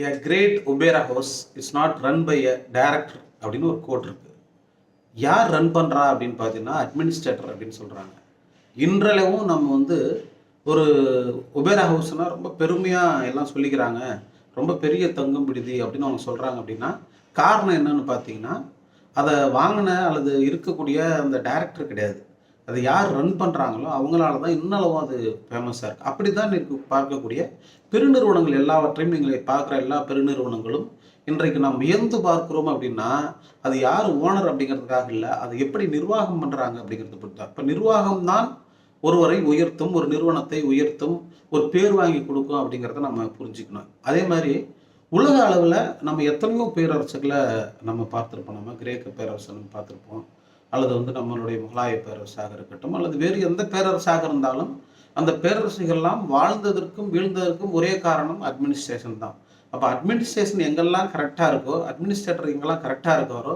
A great opera house it's not run by a director அப்படின்னு ஒரு code இருக்கு. யார் ரன் பண்ணுறா அப்படின்னு பார்த்தீங்கன்னா அட்மினிஸ்ட்ரேட்டர் அப்படின்னு சொல்கிறாங்க. இன்றளவும் நம்ம ஒரு ஒபேரா ஹவுஸ்னால் ரொம்ப பெருமையாக எல்லாம் சொல்லிக்கிறாங்க, ரொம்ப பெரிய தங்கும் விடுதி அப்படின்னு அவங்க சொல்கிறாங்க. அப்படின்னா காரணம் என்னன்னு பார்த்தீங்கன்னா, அதை வாங்கின அல்லது இருக்கக்கூடிய அந்த டைரக்டர் கிடையாது, அதை யார் ரன் பண்ணுறாங்களோ அவங்களால தான் இன்னளவும் அது ஃபேமஸாக இருக்குது. அப்படி தான் இன்றைக்கு பார்க்கக்கூடிய பெருநிறுவனங்கள் எல்லாவற்றையும் நீங்கள் பார்க்குற எல்லா பெருநிறுவனங்களும் இன்றைக்கு நாம் வியந்து பார்க்கிறோம். அப்படின்னா அது யார் ஓனர் அப்படிங்கிறதுக்காக இல்லை, அது எப்படி நிர்வாகம் பண்ணுறாங்க அப்படிங்கிறது பொறுத்து தான். இப்போ நிர்வாகம் தான் ஒருவரை உயர்த்தும், ஒரு நிறுவனத்தை உயர்த்தும், ஒரு பேர் வாங்கி கொடுக்கும் அப்படிங்கிறத நம்ம புரிஞ்சுக்கணும். அதே மாதிரி உலக அளவில் நம்ம எத்தனையோ பேரரசுகளை நம்ம பார்த்துருப்போம். நம்ம கிரேக்க பேரரசை நம்ம பார்த்துருப்போம், அல்லது நம்மளுடைய முகலாய பேரரசாக இருக்கட்டும், அல்லது வேறு எந்த பேரரசாக இருந்தாலும் அந்த பேரரசுகள்லாம் வாழ்ந்ததற்கும் வீழ்ந்ததற்கும் ஒரே காரணம் அட்மினிஸ்ட்ரேஷன் தான். அப்போ அட்மினிஸ்ட்ரேஷன் எங்கெல்லாம் கரெக்டாக இருக்கோ, அட்மினிஸ்ட்ரேட்டர் எங்கெல்லாம் கரெக்டாக இருக்காரோ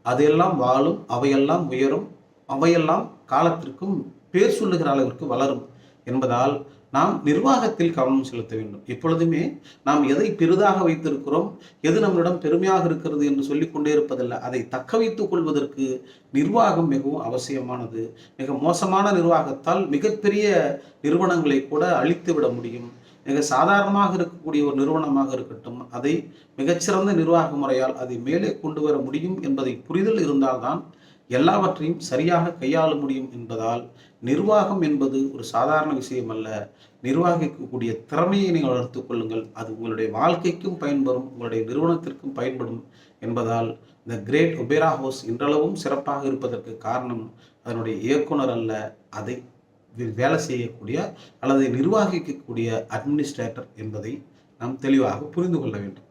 அதையெல்லாம் வாழும், அவையெல்லாம் உயரும், அவையெல்லாம் காலத்திற்கும் பேர் சொல்லுகிற அளவிற்கு வளரும் என்பதால் நாம் நிர்வாகத்தில் கவனம் செலுத்த வேண்டும். எப்பொழுதுமே நாம் எதை பெரிதாக வைத்திருக்கிறோம், எது நம்மளிடம் பெருமையாக இருக்கிறது என்று சொல்லிக்கொண்டே இருப்பதில்லை, அதை தக்க வைத்துக் கொள்வதற்கு நிர்வாகம் மிகவும் அவசியமானது. மிக மோசமான நிர்வாகத்தால் மிகப்பெரிய நிறுவனங்களை கூட அழித்து விட முடியும். மிக சாதாரணமாக இருக்கக்கூடிய ஒரு நிறுவனமாக இருக்கட்டும், அதை மிகச்சிறந்த நிர்வாக முறையால் அதை மேலே கொண்டு வர முடியும் என்பதை புரிதல் இருந்தால்தான் எல்லாவற்றையும் சரியாக கையாள முடியும் என்பதால் நிர்வாகம் என்பது ஒரு சாதாரண விஷயம் அல்ல. நிர்வாகிக்கக்கூடிய திறமையை நீங்கள் வளர்த்துக் கொள்ளுங்கள், அது உங்களுடைய வாழ்க்கைக்கும் பயன்படும், உங்களுடைய நிறுவனத்திற்கும் பயன்படும் என்பதால் இந்த கிரேட் ஒபேரா ஹவுஸ் இன்றளவும் சிறப்பாக இருப்பதற்கு காரணம் அதனுடைய இயக்குனர் அல்ல, அதை வேலை செய்யக்கூடிய அல்லது நிர்வகிக்கக்கூடிய அட்மினிஸ்ட்ரேட்டர் என்பதை நாம் தெளிவாக புரிந்து கொள்ள வேண்டும்.